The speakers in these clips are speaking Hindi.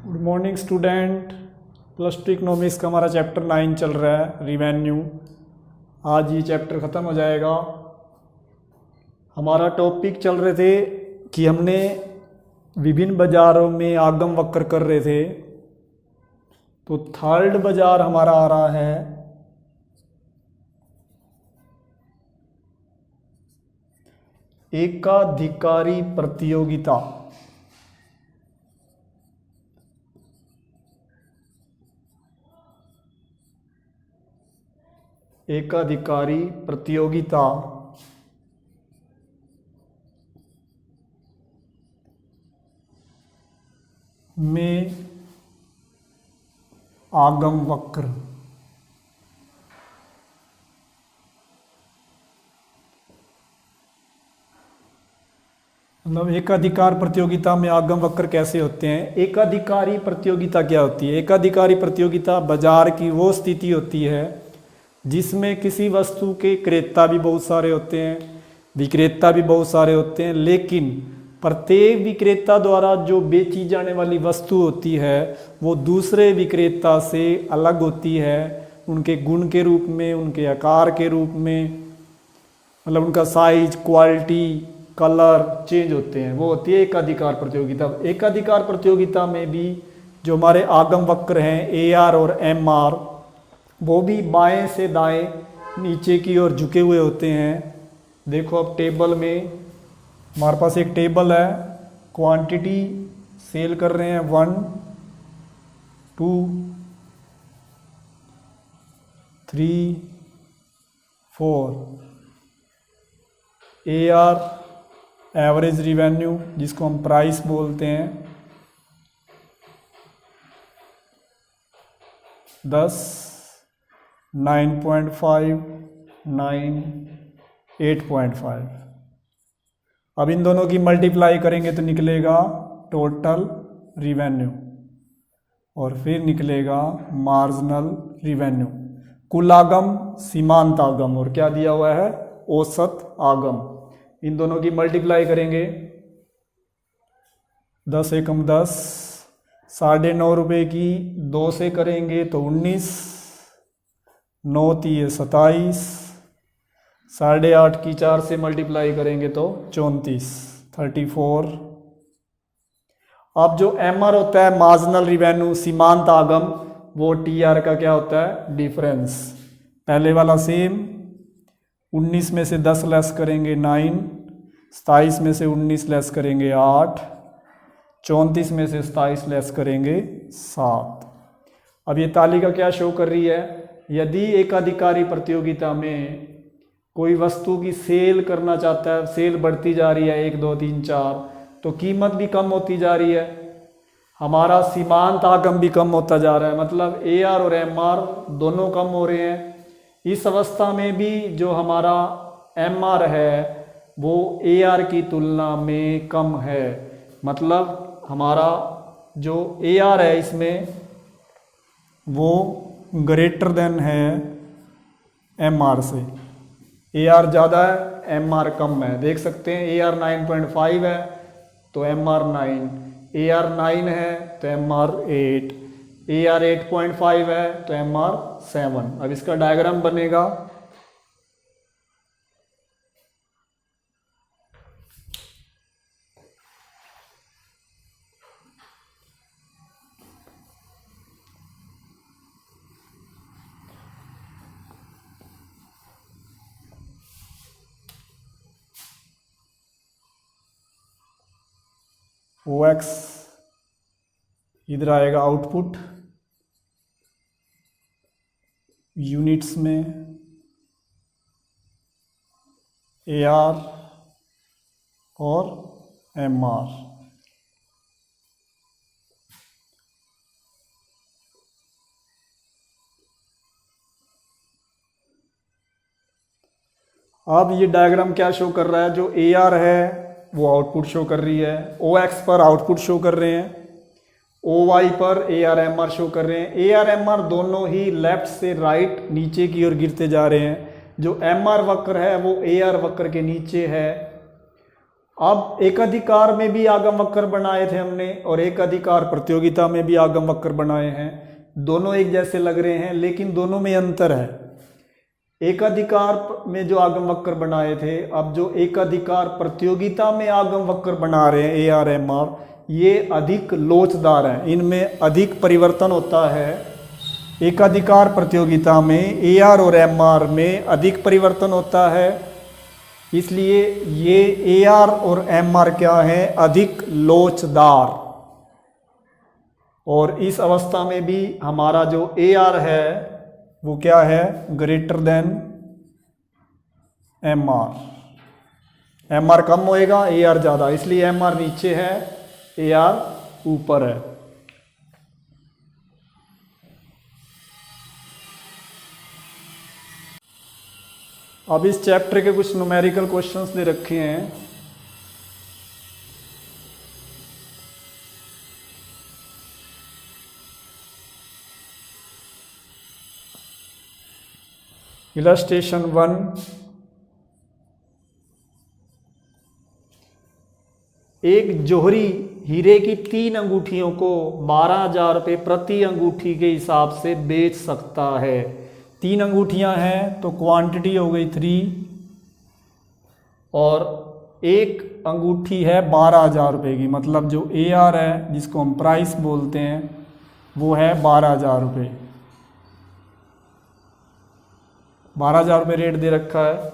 Good morning student. Plus two economics का हमारा चैप्टर 9 चल रहा है, रिवेन्यू। आज ये चैप्टर ख़त्म हो जाएगा। हमारा टॉपिक चल रहे थे कि हमने विभिन्न बाज़ारों में आगम वक्र कर रहे थे। तो थर्ड बाज़ार हमारा आ रहा है एकाधिकारी प्रतियोगिता। एकाधिकारी प्रतियोगिता में आगम वक्र। मतलब एकाधिकार प्रतियोगिता में आगम वक्र कैसे होते हैं। एकाधिकारी प्रतियोगिता क्या होती है? एकाधिकारी प्रतियोगिता बाजार की वो स्थिति होती है जिसमें किसी वस्तु के क्रेता भी बहुत सारे होते हैं, विक्रेता भी बहुत सारे होते हैं, लेकिन प्रत्येक विक्रेता द्वारा जो बेची जाने वाली वस्तु होती है वो दूसरे विक्रेता से अलग होती है, उनके गुण के रूप में, उनके आकार के रूप में, मतलब उनका साइज, क्वालिटी, कलर चेंज होते हैं। वो होती है एकाधिकार प्रतियोगिता। एकाधिकार प्रतियोगिता में भी जो हमारे आगम वक्र हैं AR और MR, वो भी बाएं से दाएं नीचे की ओर झुके हुए होते हैं। देखो अब टेबल में हमारे पास एक टेबल है, क्वांटिटी सेल कर रहे हैं 1 2 3 4। AR एवरेज रिवेन्यू, जिसको हम प्राइस बोलते हैं, 10 9.5 9 8.5। अब इन दोनों की मल्टीप्लाई करेंगे तो निकलेगा टोटल रिवेन्यू और फिर निकलेगा मार्जिनल रिवेन्यू। कुल आगम, सीमांत आगम और क्या दिया हुआ है, औसत आगम। इन दोनों की मल्टीप्लाई करेंगे, 10 एकम 10, 9.5 रुपये की 2 से करेंगे तो 19, 9 तिये 27, 8.5 की 4 से मल्टीप्लाई करेंगे तो 34 34। अब जो MR होता है मार्जिनल रिवेन्यू, सीमांत आगम, वो TR का क्या होता है, डिफरेंस। पहले वाला सेम, 19 में से 10 लेस करेंगे 9, 27 में से 19 लेस करेंगे 8, 34 में से 27 लेस करेंगे 7। अब ये तालिका क्या शो कर रही है, यदि एकाधिकारी प्रतियोगिता में कोई वस्तु की सेल करना चाहता है, सेल बढ़ती जा रही है 1 2 3 4, तो कीमत भी कम होती जा रही है, हमारा सीमांत आगम भी कम होता जा रहा है, मतलब AR और MR दोनों कम हो रहे हैं। इस अवस्था में भी जो हमारा MR है वो AR की तुलना में कम है, मतलब हमारा जो AR है इसमें वो ग्रेटर देन है MR से। AR ज़्यादा है, MR कम है। देख सकते हैं AR 9.5 है तो MR 9, AR 9 है तो MR 8, AR 8.5 है तो MR 7। अब इसका डायग्राम बनेगा, OX इधर आएगा आउटपुट यूनिट्स में, AR और MR। अब ये डायग्राम क्या शो कर रहा है, जो AR है वो आउटपुट शो कर रही है, OX पर आउटपुट शो कर रहे हैं, OY पर AR MR शो कर रहे हैं। AR MR दोनों ही लेफ्ट से राइट नीचे की ओर गिरते जा रहे हैं। जो MR वक्र है वो AR वक्र के नीचे है अब एकाधिकार में भी आगम वक्र बनाए थे हमने और एकाधिकार प्रतियोगिता में भी आगम वक्र बनाए हैं। दोनों एक जैसे लग रहे हैं लेकिन दोनों में अंतर है। एकाधिकार में जो आगम वक्र बनाए थे, अब जो एकाधिकार प्रतियोगिता में आगम वक्र बना रहे हैं AR-MR, ये अधिक लोचदार हैं, इनमें अधिक परिवर्तन होता है। एकाधिकार प्रतियोगिता में AR और MR में अधिक परिवर्तन होता है, इसलिए ये AR और MR क्या है, अधिक लोचदार। और इस अवस्था में भी हमारा जो AR है वो क्या है, ग्रेटर देन MR। MR कम होएगा, AR ज़्यादा, इसलिए MR नीचे है, AR ऊपर है। अब इस चैप्टर के कुछ न्यूमेरिकल क्वेश्चंस दे रखे हैं। इलस्ट्रेशन 1, एक जोहरी हीरे की 3 अंगूठियों को 12,000 रुपये प्रति अंगूठी के हिसाब से बेच सकता है। 3 अंगूठियां हैं तो क्वांटिटी हो गई 3, और एक अंगूठी है 12,000 रुपये की, मतलब जो AR है जिसको हम प्राइस बोलते हैं वो है 12,000 रुपये। 12,000 रुपये रेट दे रखा है।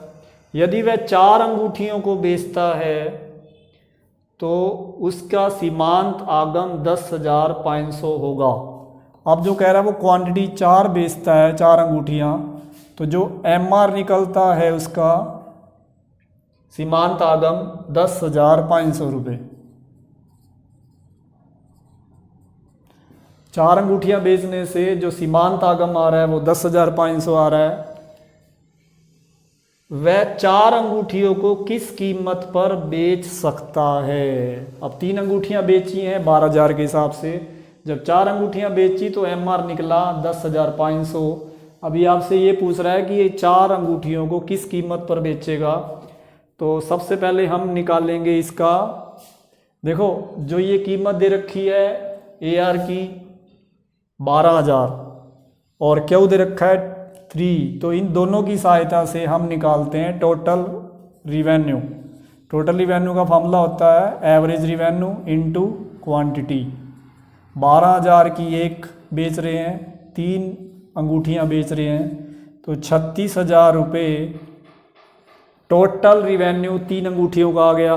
यदि वह 4 अंगूठियों को बेचता है तो उसका सीमांत आगम 10,500 होगा। अब जो कह रहा है वो क्वांटिटी 4 बेचता है, 4 अंगूठियाँ, तो जो MR निकलता है उसका सीमांत आगम 10,500 रुपये। 4 अंगूठियाँ बेचने से जो सीमांत आगम आ रहा है वो 10,500 आ रहा है। वह 4 अंगूठियों को किस कीमत पर बेच सकता है। अब 3 अंगूठियां बेची हैं 12,000 के हिसाब से, जब 4 अंगूठियां बेची तो MR निकला 10,500। अभी आपसे ये पूछ रहा है कि ये 4 अंगूठियों को किस कीमत पर बेचेगा। तो सबसे पहले हम निकालेंगे इसका, देखो जो ये कीमत दे रखी है AR की 12,000 और क्या दे रखा है 3, तो इन दोनों की सहायता से हम निकालते हैं टोटल रिवेन्यू। टोटल रिवेन्यू का फॉर्मूला होता है एवरेज रिवेन्यू इनटू क्वांटिटी। 12,000 की एक बेच रहे हैं, 3 अंगूठियां बेच रहे हैं, तो 36,000 रुपये टोटल रिवेन्यू 3 अंगूठियों का आ गया।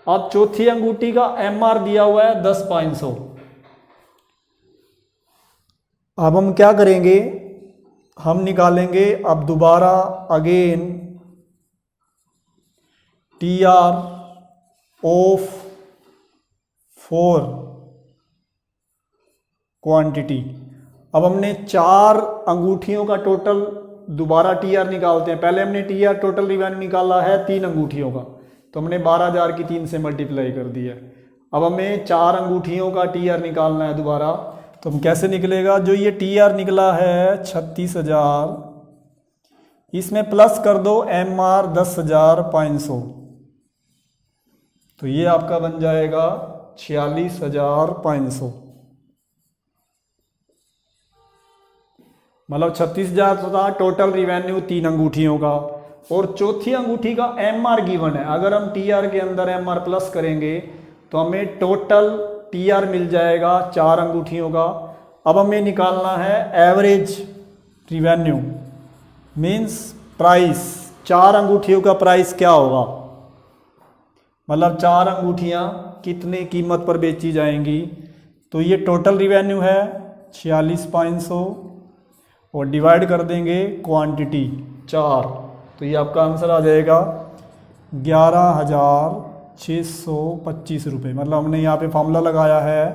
अब चौथी अंगूठी का MR दिया हुआ है 10,500। अब हम क्या करेंगे, हम निकालेंगे अब दोबारा अगेन TR ऑफ 4 क्वांटिटी। अब हमने 4 अंगूठियों का टोटल दोबारा TR निकालते हैं। पहले हमने TR टोटल रिवेन्यू निकाला है 3 अंगूठियों का, तो हमने 12,000 की 3 से मल्टीप्लाई कर दिया। अब हमें 4 अंगूठियों का TR निकालना है दोबारा, तो हम कैसे निकलेगा, जो ये TR निकला है 36,000, इसमें प्लस कर दो MR 10,500, तो ये आपका बन जाएगा 46,500। मतलब 36,000 था टोटल रिवेन्यू 3 अंगूठियों का, और चौथी अंगूठी का MR गिवन है। अगर हम TR के अंदर MR प्लस करेंगे तो हमें टोटल TR मिल जाएगा 4 अंगूठियों का। अब हमें निकालना है एवरेज रिवेन्यू मीन्स प्राइस, 4 अंगूठियों का प्राइस क्या होगा, मतलब 4 अंगूठियां कितने कीमत पर बेची जाएंगी। तो ये टोटल रिवेन्यू है 46,500 और डिवाइड कर देंगे क्वांटिटी 4, तो ये आपका आंसर आ जाएगा 11,625 रुपये। मतलब हमने यहाँ पे फॉर्मूला लगाया है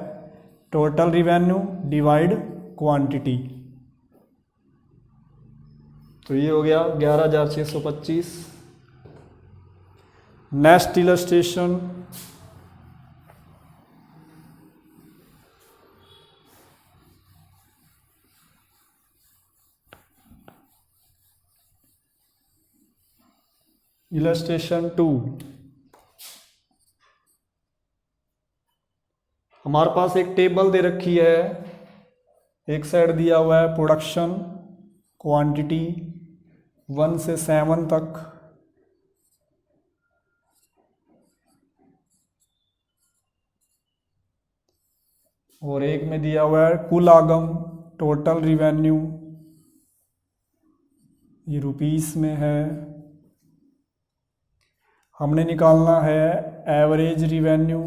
टोटल रिवेन्यू डिवाइड क्वांटिटी, तो ये हो गया 11,625। नेक्स्ट इलस्ट्रेशन, इलस्ट्रेशन 2, हमारे पास एक टेबल दे रखी है, एक साइड दिया हुआ है प्रोडक्शन क्वांटिटी 1 से 7 तक, और एक में दिया हुआ है कुल आगम टोटल रिवेन्यू, ये रुपीस में है। हमने निकालना है एवरेज रिवेन्यू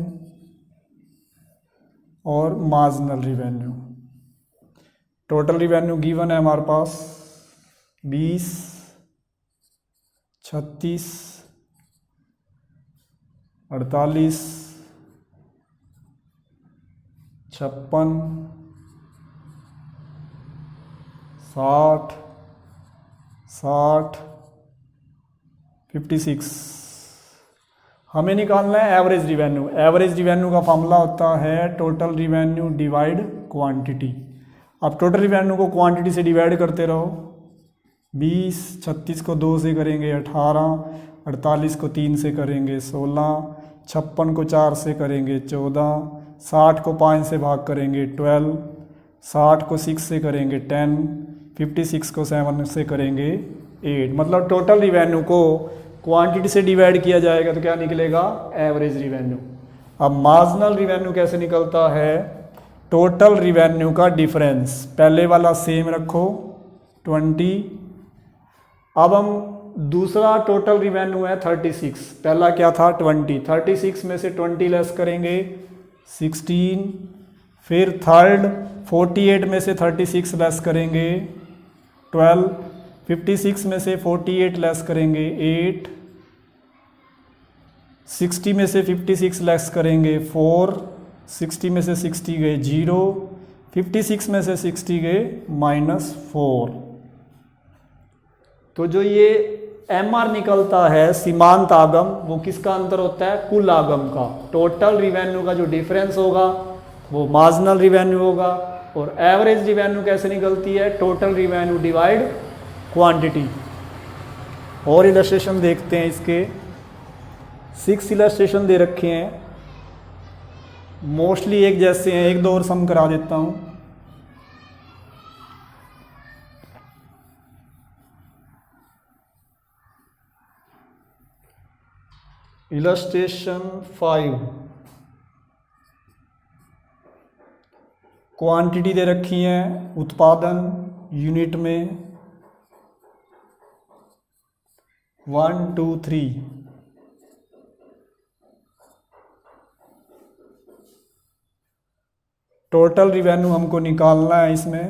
और marginal revenue. Total revenue given है हमारे पास 20, 36, 48, 56, 60, 60, 56। हमें निकालना है एवरेज रिवेन्यू। एवरेज रिवेन्यू का फॉर्मूला होता है टोटल रिवेन्यू डिवाइड क्वांटिटी। अब टोटल रिवेन्यू को क्वांटिटी से डिवाइड करते रहो। 20, 36 को 2 से करेंगे 18, 48 को 3 से करेंगे 16, 56 को 4 से करेंगे 14, 60 को 5 से भाग करेंगे 12, 60 को 6 से करेंगे 10, 56 को 7 से करेंगे 8। मतलब टोटल रिवेन्यू को क्वांटिटी से डिवाइड किया जाएगा तो क्या निकलेगा? Average revenue. अब मार्जिनल रिवेन्यू कैसे निकलता है? टोटल रिवेन्यू का डिफरेंस, पहले वाला सेम रखो 20। अब हम दूसरा टोटल रिवेन्यू है 36, पहला क्या था 20, 36 में से 20 लेस करेंगे 16। फिर थर्ड 48 में से 36 लेस करेंगे 12, 56 में से 48 लेस करेंगे 8, 60 में से 56 लेस करेंगे 4, 60 में से 60 गए 0, 56 में से 60 गए -4। तो जो ये MR निकलता है सीमांत आगम, वो किसका अंतर होता है? कुल आगम का। टोटल रिवेन्यू का जो डिफरेंस होगा वो मार्जिनल रिवेन्यू होगा। और एवरेज रिवेन्यू कैसे निकलती है? Total revenue divide quantity. और इलस्ट्रेशन देखते हैं इसके, 6 इलस्ट्रेशन दे रखे हैं, मोस्टली एक जैसे हैं, एक दो और सम करा देता हूं। इलस्ट्रेशन 5, क्वांटिटी दे रखी है उत्पादन यूनिट में 1, 2, 3। टोटल रिवेन्यू हमको निकालना है इसमें।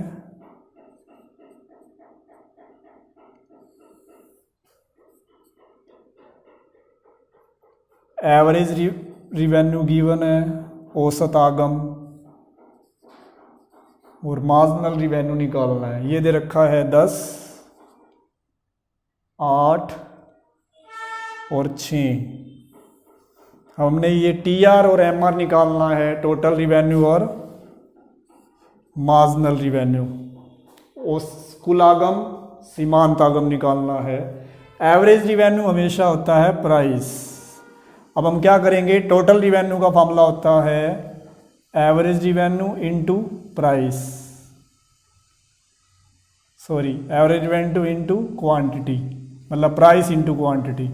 एवरेज रिवेन्यू गिवन है, औसत आगम, और मार्जिनल रिवेन्यू निकालना है। ये दे रखा है 10, 8 और 6। हमने ये TR और MR निकालना है, टोटल रिवेन्यू और मार्जिनल रिवेन्यू। उस कुल आगम सीमांत आगम निकालना है। एवरेज रिवेन्यू हमेशा होता है प्राइस। अब हम क्या करेंगे? टोटल रिवेन्यू का फॉर्मूला होता है average revenue into price, sorry average revenue into quantity, मतलब प्राइस इनटू क्वांटिटी।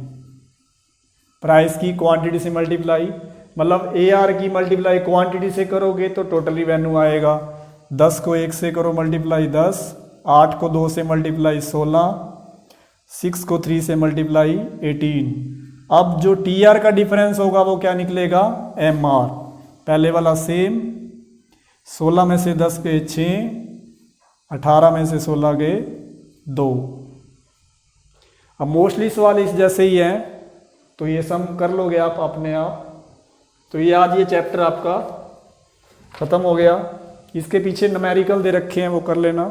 प्राइस की क्वांटिटी से मल्टीप्लाई, मतलब AR की मल्टीप्लाई क्वांटिटी से करोगे तो टोटल रिवेन्यू आएगा। 10 को 1 से करो मल्टीप्लाई 10, 8 को 2 से मल्टीप्लाई 16, 6 को 3 से मल्टीप्लाई 18। अब जो TR का डिफरेंस होगा वो क्या निकलेगा? MR। पहले वाला सेम, 16 में से 10 गए 6, 18 में से 16 गए 2। अब मोस्टली सवाल इस जैसे ही हैं, तो ये सम कर लोगे आप अपने आप। तो ये आज ये चैप्टर आपका ख़त्म हो गया। इसके पीछे न्यूमेरिकल दे रखे हैं, वो कर लेना।